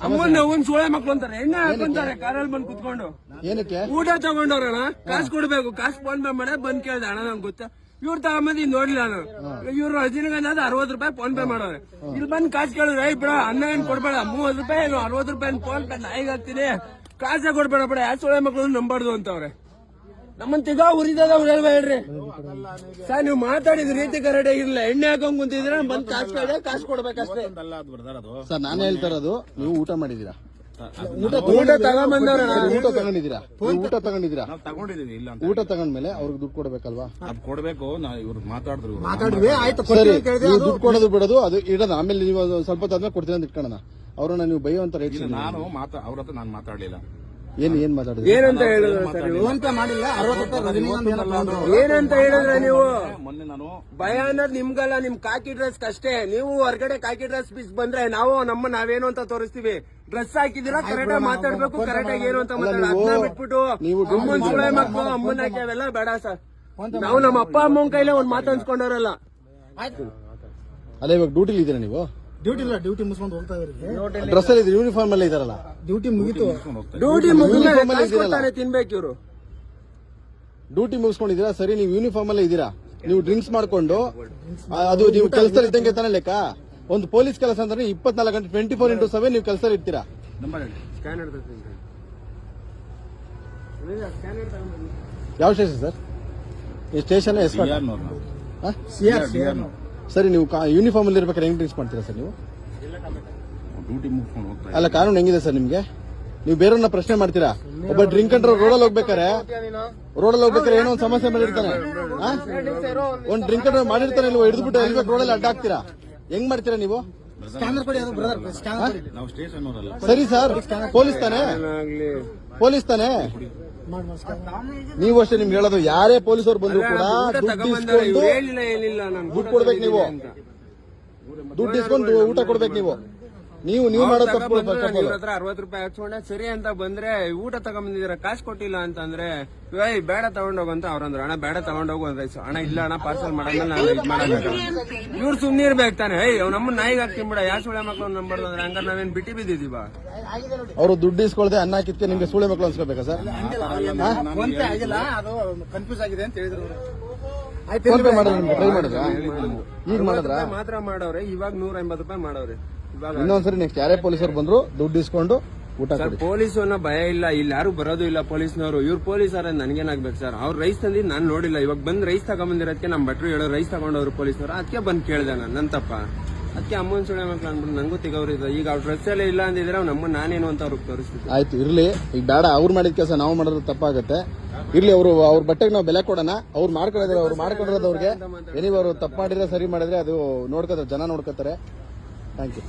ಅಮ್ಮನ ಒಂದ್ ಸೋಳೆ ಮಕ್ಳು ಅಂತಾರೆ ಎಣ್ಣೆ ಹಾಕೊಂತಾರೆ ಕಾರಲ್ಲಿ ಬಂದ್ ಕುತ್ಕೊಂಡು ಏನಕ್ಕೆ ಊಟ ತಗೊಂಡವ್ರಣ ಕಾಸು ಕೊಡ್ಬೇಕು ಕಾಸು ಫೋನ್ ಪೇ ಮಾಡ ಬಂದ್ ಕೇಳ್ದೆ ಅಣ್ಣ ನಂಗೆ ಗೊತ್ತಾ ಇವ್ರು ತಗೊಂಬಂದ್ ಇದ್ ನೋಡ್ಲಿಲ್ಲ ನಾನು ಇವ್ರು ಹದಿನಗಂದ 60 ರೂಪಾಯಿ ಫೋನ್ ಪೇ ಮಾಡೋರೆ ಇಲ್ಲಿ ಬಂದ್ ಕಾಸು ಕೇಳಿದ್ರೆ ಬಿಡ ಅನ್ನ ಏನ್ ಕೊಡ್ಬೇಡ 30 ರೂಪಾಯಿ ಏನು 60 ರೂಪಾಯಿ ಫೋನ್ ಪೇ ನಾಯಿಗೆ ಹಾಕ್ತೀನಿ ಕಾಸೇ ಕೊಡ್ಬೇಡ ಬಿಡ ಯಾವ ಸೋಳೆ ಮಕ್ಳು ನಂಬಾರ್ದು ಅಂತವ್ರೆ ನಮ್ಮನ್ ತಿಗಾ ಉರಿದದ ಹೇಳ್ರಿ ಸರ್ ನೀವು ಮಾತಾಡಿದ ರೀತಿ ಕರೆಕ್ಟ್ ಆಗಿರ್ಲಿಲ್ಲ ಎಣ್ಣೆ ಹಾಕೊಂಡ್ ಕುಂತಿದ್ರೆ ಬಂದ್ ಕಾಸು ಕೇಳಿದ್ರೆ ಕಾಸು ಕೊಡ್ಬೇಕಷ್ಟೇ ಸರ್ ನಾನು ಹೇಳ್ತಾ ಇರೋದು ನೀವು ಊಟ ಮಾಡಿದೀರಾ ಊಟ ತಗೊಂಬಂದವ್ರ ಊಟ ತಗೊಂಡಿದ್ದೀರಾ ಊಟ ತಗೊಂಡಿದ್ದೀರಾ ತಗೊಂಡಿದೀವಿ ಇಲ್ಲ ಅಂತ ಊಟ ತಗೊಂಡ್ಮೇಲೆ ಅವ್ರಿಗೆ ದುಡ್ಡು ಕೊಡ್ಬೇಕಲ್ವಾ ಅದ್ ಕೊಡ್ಬೇಕು ಇವ್ರು ಮಾತಾಡಿದ್ರು ಸರಿ ನೀವು ದುಡ್ಡು ಕೊಡೋದು ಬಿಡೋದು ಅದು ಇಡೋದು ಆಮೇಲೆ ನೀವು ಸ್ವಲ್ಪ ಹೊತ್ತಾದ್ಮೇಲೆ ಕೊಡ್ತೀನಿ ಅಂತ ಇಟ್ಕೊಳ್ಳೋಣ ಅವ್ರನ್ನ ನೀವು ಬೈಯುವಂತ ರೇಟ್ ನಾನು ಅವ್ರ ಹತ್ರ ನಾನು ಮಾತಾಡ್ಲಿಲ್ಲ ಏನ್ ಮಾತಾಡಿದ್ರಿ ಏನಂತ ಹೇಳಿದ್ರು ಸರ್ ಏನಂತ ಹೇಳಿದ್ರೆ ನೀವು ಮೊನ್ನೆ ನಾನು ಭಯ ಅನ್ನೋದು ನಿಮ್ಗಲ್ಲ ನಿಮ್ ಕಾಕಿ ಡ್ರೆಸ್ ಅಷ್ಟೇ ನೀವು ಹೊರಗಡೆ ಕಾಕಿ ಡ್ರೆಸ್ ಪೀಸ್ ಬಂದ್ರೆ ನಾವು ನಾವೇನು ಅಂತ ತೋರಿಸ್ತೀವಿ ಡ್ರೆಸ್ ಹಾಕಿದಿರಾ ಕರೆಕ್ಟ್ ಆಗಿ ಮಾತಾಡ್ಬೇಕು ಕರೆಕ್ಟ್ ಆಗಿ ಏನು ಅಂತ ಮಾತಾಡ ಅದನ್ನ ಬಿಟ್ಬಿಟ್ಟು ಅಮ್ಮನ್ ಸುಳೆ ಮಕ್ಕಳು ಅಮ್ಮನ ಹಾಕಿ ಅವೆಲ್ಲ ಬೇಡ ಸರ್ ನಾವು ನಮ್ಮ ಅಪ್ಪ ಅಮ್ಮನ ಕೈಲೇ ಒಂದ್ ಮಾತು ಅನ್ಸ್ಕೊಂಡವ್ರಲ್ಲ ಅಲ್ಲ ಇವಾಗ ಡ್ಯೂಟಿಲಿ ಇದ್ದೀರಾ ನೀವು ಡ್ಯೂಟಿ ಇಲ್ಲ ಡ್ಯೂಟಿ ಮುಗಿಸ್ಕೊಂಡು ಹೋಗ್ತಾ ಇದ್ರಿ ಡ್ರೆಸ್ ಅಲ್ಲಿ ಯೂನಿಫಾರ್ಮ್ ಅಲ್ಲೇ ಇದಾರಲ್ಲ ಡ್ಯೂಟಿ ಮುಗಿತು ಡ್ಯೂಟಿ ಮುಗಿದ್ರೆ ತಿನ್ಬೇಕು ಇವ್ರು ಡ್ಯೂಟಿ ಮುಗಿಸ್ಕೊಂಡಿದ್ದೀರಾ ಸರಿ ನೀವು ಯೂನಿಫಾರ್ಮ್ ಅಲ್ಲೇ ಇದ್ದೀರಾ ನೀವು ಡ್ರಿಂಕ್ಸ್ ಮಾಡ್ಕೊಂಡು ಅದು ನೀವು ಕೆಲಸದಲ್ಲಿ ಇದ್ದಂಗೆ ತಾನೇ ಲೆಕ್ಕ ಒಂದು ಪೊಲೀಸ್ ಕೆಲಸ ಅಂದ್ರೆ 24 ಗಂಟೆ 24x7 ನೀವು ಕೆಲಸದಲ್ಲಿ ಇರ್ತೀರಾ ಯಾವ ಸ್ಟೇಷನ್ ಸರ್ ಈ ಸ್ಟೇಷನ್ ಸರಿ ನೀವು ಯೂನಿಫಾರ್ಮ್ ಅಲ್ಲಿ ಇರ್ಬೇಕಾದ್ರೆ ಹೆಂಗ್ ಡ್ರಿಂಕ್ಸ್ ಮಾಡ್ತೀರಾ ಸರ್ ನೀವು ಡ್ಯೂಟಿ ಮುಗಿಸ್ಕೊಂಡು ಹೋಗ್ತಾ ಅಲ್ಲ ಕಾನೂನು ಹೆಂಗಿದೆ ಸರ್ ನಿಮ್ಗೆ ನೀವು ಬೇರೆಯವ್ರನ್ನ ಪ್ರಶ್ನೆ ಮಾಡ್ತೀರಾ ಒಬ್ಬ ಡ್ರಿಂಕ್ ಅಂಡ್ರ ರೋಡಲ್ಲಿ ಹೋಗ್ಬೇಕಾರೆ ಏನೋ ಒಂದು ಸಮಸ್ಯೆ ಮಾಡಿರ್ತಾನೆ ಒಂದ್ ಡ್ರಿಂಕ್ ಅಂಡ್ರ ಮಾಡಿರ್ತಾನೆ ನೀವು ಹಿಡಿದ್ಬಿಟ್ಟು ಎಲ್ಬೇಕು ರೋಡಲ್ಲಿ ಅಡ್ಡ ಹಾಕ್ತೀರಾ ಹೆಂಗ್ ಮಾಡ್ತೀರಾ ನೀವು ನಾವು ಸ್ಟೇಷನ್ ಅವರಲ್ಲ ಸರಿ ಸರ್ ಪೊಲೀಸ್ ತಾನೆ ನೀವು ಅಷ್ಟೇ ನಿಮ್ಗೆ ಹೇಳೋದು ಯಾರೇ ಪೊಲೀಸರು ಬಂದ್ರು ಕೂಡ ದುಡ್ಡು ಕೊಡ್ಬೇಕು ನೀವು ದುಡ್ಡು ಇಸ್ಕೊಂಡು ಊಟ ಕೊಡ್ಬೇಕು ನೀವು ಮಾಡೋದು ತಪ್ಪು. 60 ರೂಪಾಯಿ ಹಚ್ಕೊಂಡೆ ಸರಿ ಅಂತ ಬಂದ್ರೆ ಊಟ ತಗೊಂಬಂದಿದ್ದೀರಾ ಕಾಸು ಕೊಟ್ಟಿಲ್ಲ ಅಂತಂದ್ರೆ ಬೇಡ ತಗೊಂಡೋಗಂತ ಅವ್ರಂದ್ರು ಅಣ್ಣ ಬೇಡ ತಗೊಂಡೋಗು ಅಂದ್ರೆ ಅಣ್ಣ ಇಲ್ಲ ಅಣ್ಣ ಪಾರ್ಸಲ್ ಮಾಡಂದ್ರೆ ನಾನು ಇದು ಮಾಡಬೇಕು ಇವ್ರು ಸುಮ್ನೆ ಇರ್ಬೇಕು ತಾನೆ ನಮ್ಮ ನಾಯಿಗೆ ಹಾಕ್ತೀನಿ ಬಿಡ ಯಾವ ಸುಳೆ ಮಕ್ಳು ನಂಬರ್ದು ಅಂದ್ರೆ ಹಂಗಾರೆ ನಾವೇನ್ ಬಿಟ್ಟಿ ಬಿದ್ದಿದೀವ ಅವರು ದುಡ್ಡು ಇಸ್ಕೊಳ್ದೆ ಅನ್ನ ಹಾಕಿದ್ಕೆ ನಿಮ್ಗೆ ಸುಳೆ ಮಕ್ಳು ಅನ್ಸ್ಕೋಬೇಕಾ ಸರ್ ಕನ್ಫ್ಯೂಸ್ ಆಗಿದೆ ಅಂತ ಹೇಳಿದ್ರು ಫೋನ್ ಪೇ ಮಾಡಿದ್ರೆ ನಿಮ್ಗೆ ಟ್ರೈ ಮಾಡಿದ್ರ ಈಗ ಮಾಡಿದ್ರ ಮಾತ್ರ ಮಾಡವ್ರೆ ಇವಾಗ 150 ರೂಪಾಯಿ ಮಾಡವ್ರೆ ಇನ್ನೊಂದ್ಸರಿ ನೆಕ್ಸ್ಟ್ ಯಾರೇ ಪೊಲೀಸರು ಬಂದ್ರು ದುಡ್ಡು ಇಸ್ಕೊಂಡು ಊಟ ಕೊಡಿ. ಪೊಲೀಸ್ ಭಯ ಇಲ್ಲ ಇಲ್ಲಿ ಯಾರು ಬರೋದು ಇಲ್ಲ ಪೊಲೀಸ್ನವರು ಇವ್ರು ಪೊಲೀಸರ ನನ್ಗೇನಾಗ್ಬೇಕು ಸರ್ ಅವ್ರು ರೈಸ್ ತಂದಿದ್ದು ನಾನು ನೋಡಿಲ್ಲ ಇವಾಗ ಬಂದ್ ರೈಸ್ ತಗೊಂಬಂದಿರೋದಕ್ಕೆ ನಮ್ ಭಟ್ರು ಹೇಳೋ ರೈಸ್ ತಗೊಂಡವ್ರು ಪೊಲೀಸ್ನವರು ಅದಕ್ಕೆ ಬಂದ್ ಕೇಳ್ದೆ ನಾನು ನನ್ ತಪ್ಪ ಅದಕ್ಕೆ ಅಮ್ಮನ ಸುಳೆ ಮಕ್ಳು ಅನ್ಬಿಟ್ಟು ನಂಗೂ ತಿಗವ್ರಿದ್ರು ಈಗ ಅವ್ರ ಡ್ರೆಸ್ ಎಲ್ಲ ಇಲ್ಲ ಅಂದಿದ್ರೆ ನಮ್ಮ ನಾನೇನು ಅಂತ ಅವ್ರಿಗೆ ತೋರಿಸ್ತಿದ್ದೆ ಆಯ್ತು ಇರ್ಲಿ ಈಗ ಬೇಡ ಅವ್ರು ಮಾಡಿದ ಕೆಲಸ ನಾವು ಮಾಡೋದು ತಪ್ಪಾಗುತ್ತೆ ಇರ್ಲಿ ಅವ್ರ ಬಟ್ಟೆಗೆ ನಾವು ಬೆಲೆ ಕೊಡೋಣ ಅವ್ರು ಮಾಡ್ಕೊಂಡಿದ್ರೆ ಅವ್ರು ಮಾಡ್ಕೊಂಡಿರೋದು ಅವ್ರಿಗೆ ಏನಿವ್ ಅವ್ರು ತಪ್ಪು ಮಾಡಿದ್ರೆ ಸರಿ ಮಾಡಿದ್ರೆ ಅದು ನೋಡ್ಕೋತಾರೆ ಜನ ನೋಡ್ಕೋತಾರೆ ಥ್ಯಾಂಕ್ ಯು.